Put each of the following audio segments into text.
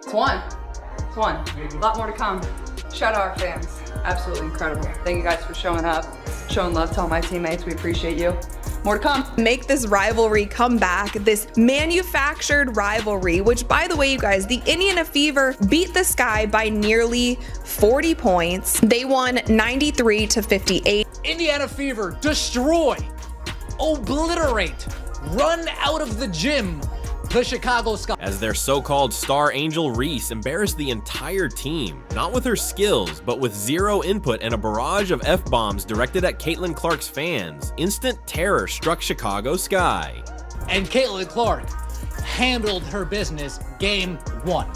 It's one. It's one. A lot more to come. Shout out our fans. Absolutely incredible. Thank you guys for showing up, showing love to all my teammates. We appreciate you. More to come. Make this rivalry come back, this manufactured rivalry, which, by the way, you guys, the Indiana Fever beat the Sky by nearly 40 points. They won 93-58. Indiana Fever destroy, obliterate, run out of the gym the Chicago Sky. As their so-called star Angel Reese embarrassed the entire team, not with her skills, but with zero input and a barrage of F-bombs directed at Caitlin Clark's fans. Instant terror struck Chicago Sky. And Caitlin Clark handled her business game 1.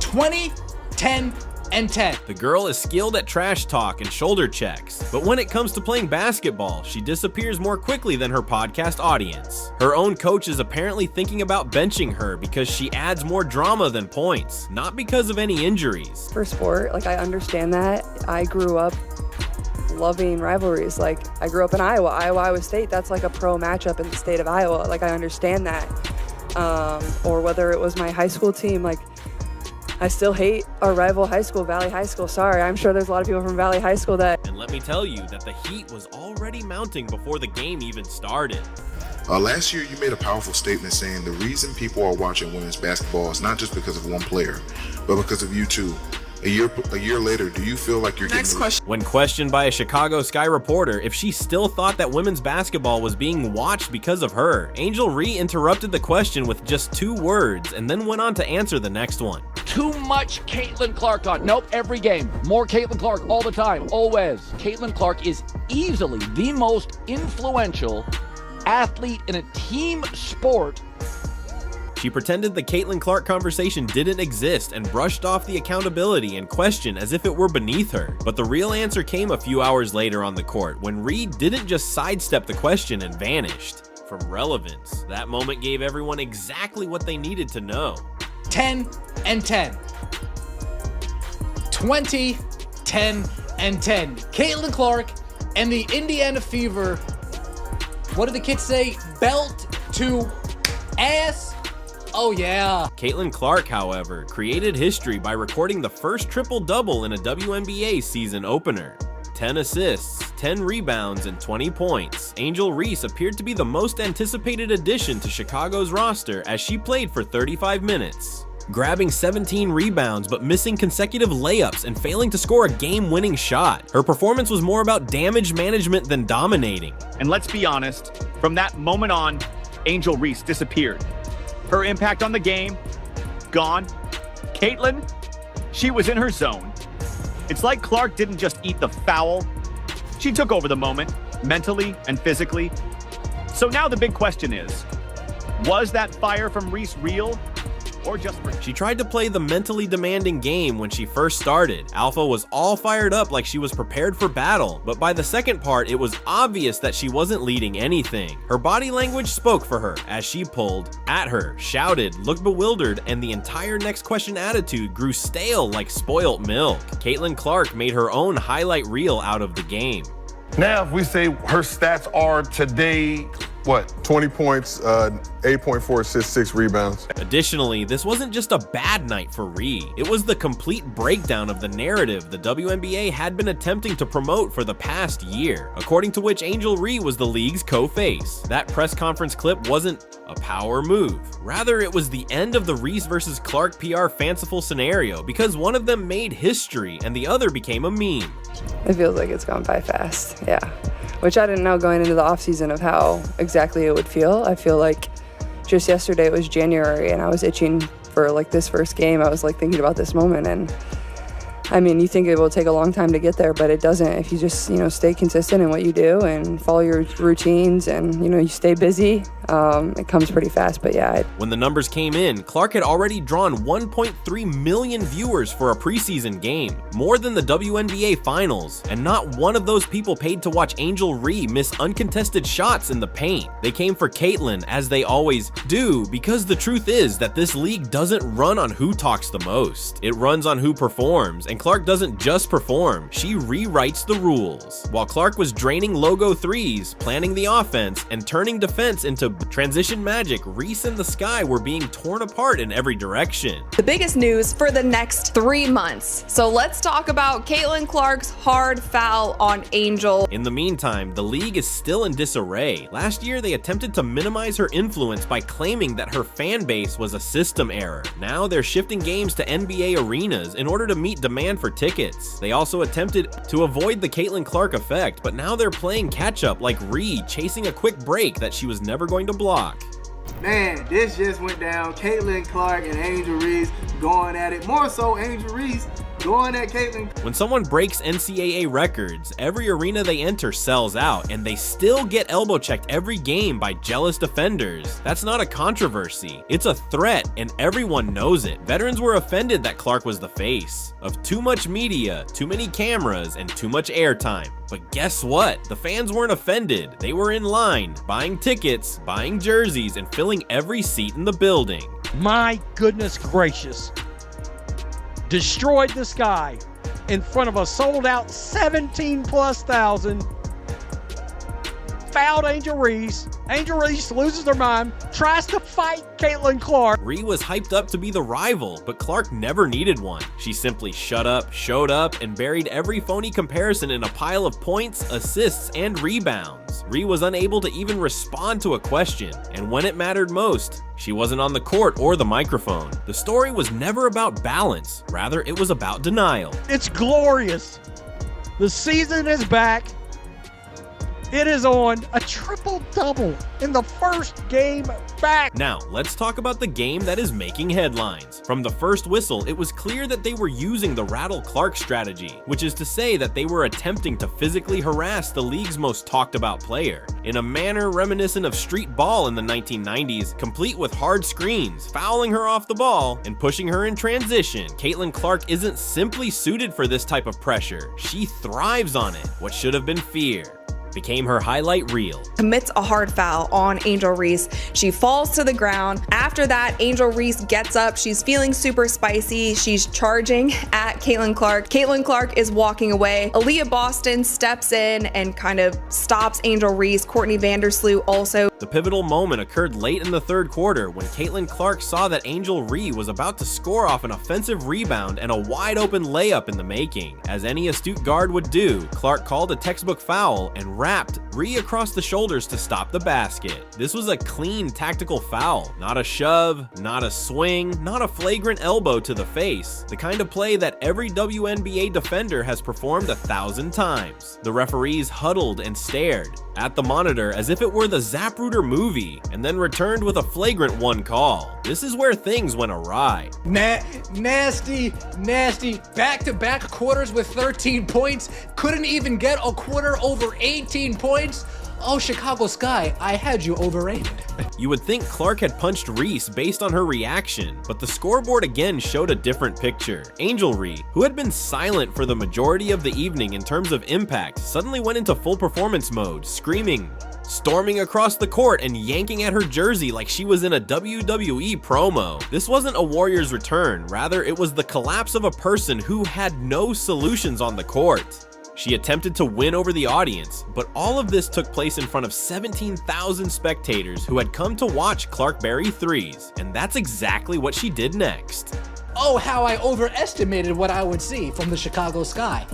20, 10, and 10. The girl is skilled at trash talk and shoulder checks, but when it comes to playing basketball, she disappears more quickly than her podcast audience. Her own coach is apparently thinking about benching her because she adds more drama than points, not because of any injuries. For sport, like, I understand that. I grew up loving rivalries. Like, I grew up in Iowa State. That's like a pro matchup in the state of Iowa. Like, I understand that. Or whether it was my high school team, like, I still hate our rival high school, Valley High School. Sorry, I'm sure there's a lot of people from Valley High School that... And let me tell you that the heat was already mounting before the game even started. Last year, you made a powerful statement saying the reason people are watching women's basketball is not just because of one player, but because of you too. A year later, do you feel like you're Next question. When questioned by a Chicago Sky reporter if she still thought that women's basketball was being watched because of her, Angel Reese interrupted the question with just 2 words and then went on to answer the next one. Too much Caitlin Clark on. Nope, every game. More Caitlin Clark all the time, always. Caitlin Clark is easily the most influential athlete in a team sport. She pretended the Caitlin Clark conversation didn't exist and brushed off the accountability and question as if it were beneath her. But the real answer came a few hours later on the court when Reed didn't just sidestep the question and vanished from relevance. That moment gave everyone exactly what they needed to know. 10 and 10. 20, 10, and 10. Caitlin Clark and the Indiana Fever, what do the kids say? Belt to ass. Oh yeah. Caitlin Clark, however, created history by recording the first triple-double in a WNBA season opener. 10 assists, 10 rebounds, and 20 points. Angel Reese appeared to be the most anticipated addition to Chicago's roster as she played for 35 minutes. Grabbing 17 rebounds but missing consecutive layups and failing to score a game-winning shot. Her performance was more about damage management than dominating. And let's be honest, from that moment on, Angel Reese disappeared. Her impact on the game, gone. Caitlin, she was in her zone. It's like Clark didn't just eat the foul. She took over the moment, mentally and physically. So now the big question is, was that fire from Reese real? Or just for... She tried to play the mentally demanding game when she first started. Alpha was all fired up like she was prepared for battle, but by the second part, it was obvious that she wasn't leading anything. Her body language spoke for her as she pulled at her, shouted, looked bewildered, and the entire next question attitude grew stale like spoilt milk. Caitlin Clark made her own highlight reel out of the game. Now, if we say her stats are today, what? 20 points, 8.4 assists, 6 rebounds. Additionally, this wasn't just a bad night for Reed. It was the complete breakdown of the narrative the WNBA had been attempting to promote for the past year, according to which Angel Reese was the league's co-face. That press conference clip wasn't a power move. Rather, it was the end of the Reese versus Clark PR fanciful scenario because one of them made history and the other became a meme. It feels like it's gone by fast, yeah. Which I didn't know going into the offseason of how exactly it would feel. I feel like just yesterday it was January and I was itching for like this first game. I was like thinking about this moment, and I mean, you think it will take a long time to get there, but it doesn't. If you just, stay consistent in what you do and follow your routines and, you stay busy, it comes pretty fast, but yeah. When the numbers came in, Clark had already drawn 1.3 million viewers for a preseason game, more than the WNBA Finals, and not one of those people paid to watch Angel Reese miss uncontested shots in the paint. They came for Caitlin, as they always do, because the truth is that this league doesn't run on who talks the most. It runs on who performs, and Clark doesn't just perform, she rewrites the rules. While Clark was draining logo threes, planning the offense, and turning defense into transition magic, Reese and the Sky were being torn apart in every direction. The biggest news for the next 3 months. So let's talk about Caitlin Clark's hard foul on Angel. In the meantime, the league is still in disarray. Last year, they attempted to minimize her influence by claiming that her fan base was a system error. Now they're shifting games to NBA arenas in order to meet demand for tickets. They also attempted to avoid the Caitlin Clark effect, but now they're playing catch-up like Reed chasing a quick break that she was never going to block. Man, this just went down. Caitlin Clark and Angel Reese going at it. More so Angel Reese going at Caitlin. When someone breaks NCAA records, every arena they enter sells out, and they still get elbow checked every game by jealous defenders. That's not a controversy. It's a threat, and everyone knows it. Veterans were offended that Clark was the face of too much media, too many cameras, and too much airtime. But guess what? The fans weren't offended. They were in line, buying tickets, buying jerseys, and filling every seat in the building. My goodness gracious. Destroyed the Sky in front of a sold-out 17,000+. Fouled Angel Reese. Angel Reese loses her mind, tries to fight Caitlin Clark. Ree was hyped up to be the rival, but Clark never needed one. She simply shut up, showed up, and buried every phony comparison in a pile of points, assists, and rebounds. Ree was unable to even respond to a question, and when it mattered most, she wasn't on the court or the microphone. The story was never about balance, rather it was about denial. It's glorious. The season is back. It is on a triple-double in the first game back. Now, let's talk about the game that is making headlines. From the first whistle, it was clear that they were using the Rattle Clark strategy, which is to say that they were attempting to physically harass the league's most talked-about player, in a manner reminiscent of street ball in the 1990s, complete with hard screens, fouling her off the ball, and pushing her in transition. Caitlin Clark isn't simply suited for this type of pressure. She thrives on it. What should have been fear became her highlight reel. Commits a hard foul on Angel Reese. She falls to the ground. After that, Angel Reese gets up. She's feeling super spicy. She's charging at Caitlin Clark. Caitlin Clark is walking away. Aaliyah Boston steps in and kind of stops Angel Reese. Courtney Vandersloot also. The pivotal moment occurred late in the third quarter when Caitlin Clark saw that Angel Ree was about to score off an offensive rebound and a wide open layup in the making. As any astute guard would do, Clark called a textbook foul and wrapped Ree across the shoulders to stop the basket. This was a clean tactical foul, not a shove, not a swing, not a flagrant elbow to the face, the kind of play that every WNBA defender has performed 1,000 times. The referees huddled and stared at the monitor as if it were the Zapruder movie, and then returned with a flagrant one call. This is where things went awry. Nasty, back-to-back quarters with 13 points, couldn't even get a quarter over 18 points. Oh, Chicago Sky, I had you overrated. You would think Clark had punched Reese based on her reaction, but the scoreboard again showed a different picture. Angel Ree, who had been silent for the majority of the evening in terms of impact, suddenly went into full performance mode, screaming, storming across the court and yanking at her jersey like she was in a WWE promo. This wasn't a Warriors return, rather it was the collapse of a person who had no solutions on the court. She attempted to win over the audience, but all of this took place in front of 17,000 spectators who had come to watch Clark bury threes, and that's exactly what she did next. Oh, how I overestimated what I would see from the Chicago Sky.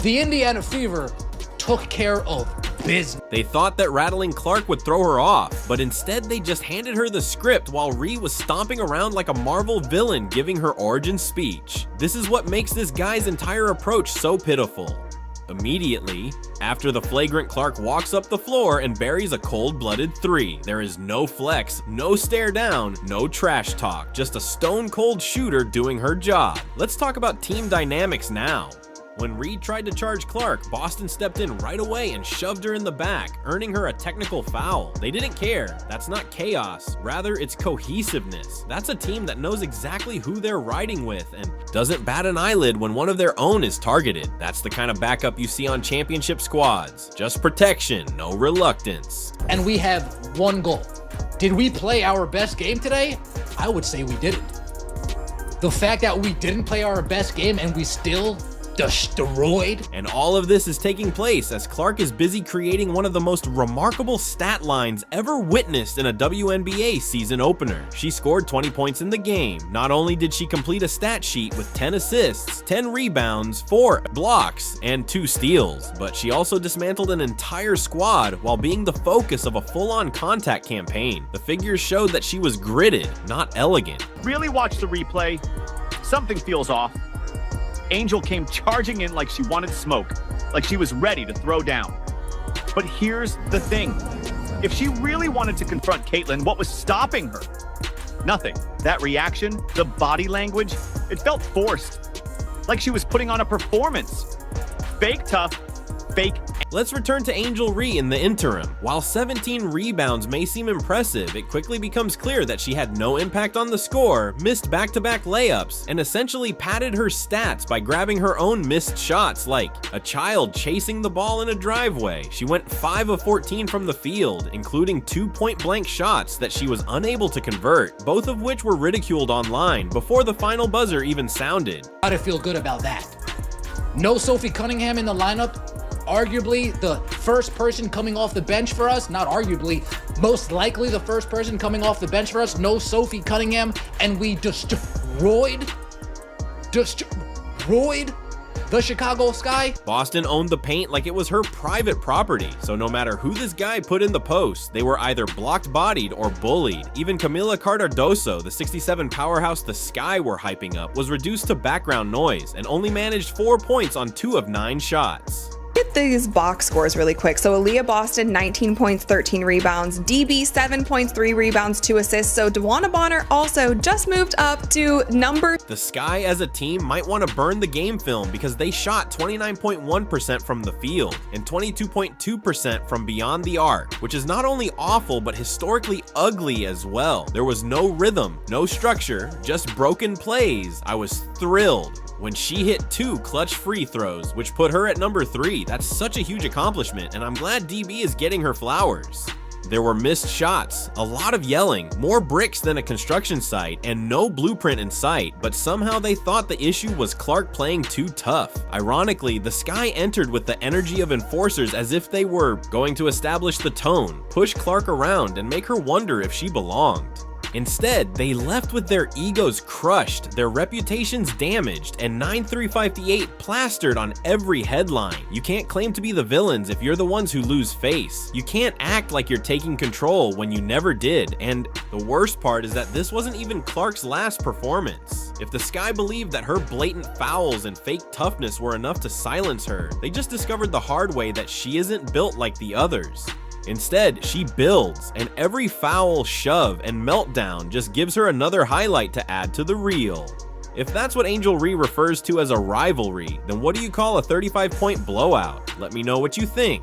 The Indiana Fever took care of business. They thought that rattling Clark would throw her off, but instead they just handed her the script while Ree was stomping around like a Marvel villain giving her origin speech. This is what makes this guy's entire approach so pitiful. Immediately, after the flagrant, Clark walks up the floor and buries a cold-blooded three. There is no flex, no stare down, no trash talk, just a stone-cold shooter doing her job. Let's talk about team dynamics now. When Reed tried to charge Clark, Boston stepped in right away and shoved her in the back, earning her a technical foul. They didn't care. That's not chaos. Rather, it's cohesiveness. That's a team that knows exactly who they're riding with and doesn't bat an eyelid when one of their own is targeted. That's the kind of backup you see on championship squads. Just protection, no reluctance. And we have one goal. Did we play our best game today? I would say we didn't. The fact that we didn't play our best game and we still destroyed. And all of this is taking place as Clark is busy creating one of the most remarkable stat lines ever witnessed in a WNBA season opener. She scored 20 points in the game. Not only did she complete a stat sheet with 10 assists, 10 rebounds, 4 blocks, and 2 steals, but she also dismantled an entire squad while being the focus of a full-on contact campaign. The figures showed that she was gritted, not elegant. Really watch the replay. Something feels off. Angel came charging in like she wanted smoke, like she was ready to throw down. But here's the thing. If she really wanted to confront Caitlin, what was stopping her? Nothing. That reaction, the body language, it felt forced. Like she was putting on a performance. Fake tough, fake. Let's return to Angel Reese in the interim. While 17 rebounds may seem impressive, it quickly becomes clear that she had no impact on the score, missed back-to-back layups, and essentially padded her stats by grabbing her own missed shots like a child chasing the ball in a driveway. She went 5 of 14 from the field, including 2 point-blank shots that she was unable to convert, both of which were ridiculed online before the final buzzer even sounded. Gotta feel good about that. No Sophie Cunningham in the lineup. Arguably the first person coming off the bench for us, not arguably, most likely the first person coming off the bench for us, no Sophie Cunningham, and we destroyed the Chicago Sky. Boston owned the paint like it was her private property, so no matter who this guy put in the post, they were either blocked bodied or bullied. Even Camila Cardoso, the 67 powerhouse the Sky were hyping up, was reduced to background noise and only managed 4 points on 2 of 9 shots. Get these box scores really quick. So Aaliyah Boston, 19 points, 13 rebounds. DB, 7 points, 3 rebounds, 2 assists. So DeWanna Bonner also just moved up to number. The Sky as a team might want to burn the game film because they shot 29.1% from the field and 22.2% from beyond the arc, which is not only awful but historically ugly as well. There was no rhythm, no structure, just broken plays. I was thrilled when she hit 2 clutch free throws, which put her at number 3. That's such a huge accomplishment, and I'm glad DB is getting her flowers. There were missed shots, a lot of yelling, more bricks than a construction site, and no blueprint in sight, but somehow they thought the issue was Clark playing too tough. Ironically, the Sky entered with the energy of enforcers as if they were going to establish the tone, push Clark around, and make her wonder if she belonged. Instead, they left with their egos crushed, their reputations damaged, and 9-3-5-8 plastered on every headline. You can't claim to be the villains if you're the ones who lose face. You can't act like you're taking control when you never did, and the worst part is that this wasn't even Clark's last performance. If the Sky believed that her blatant fouls and fake toughness were enough to silence her, they just discovered the hard way that she isn't built like the others. Instead, she builds, and every foul, shove, and meltdown just gives her another highlight to add to the reel. If that's what Angel Reese refers to as a rivalry, then what do you call a 35-point blowout? Let me know what you think.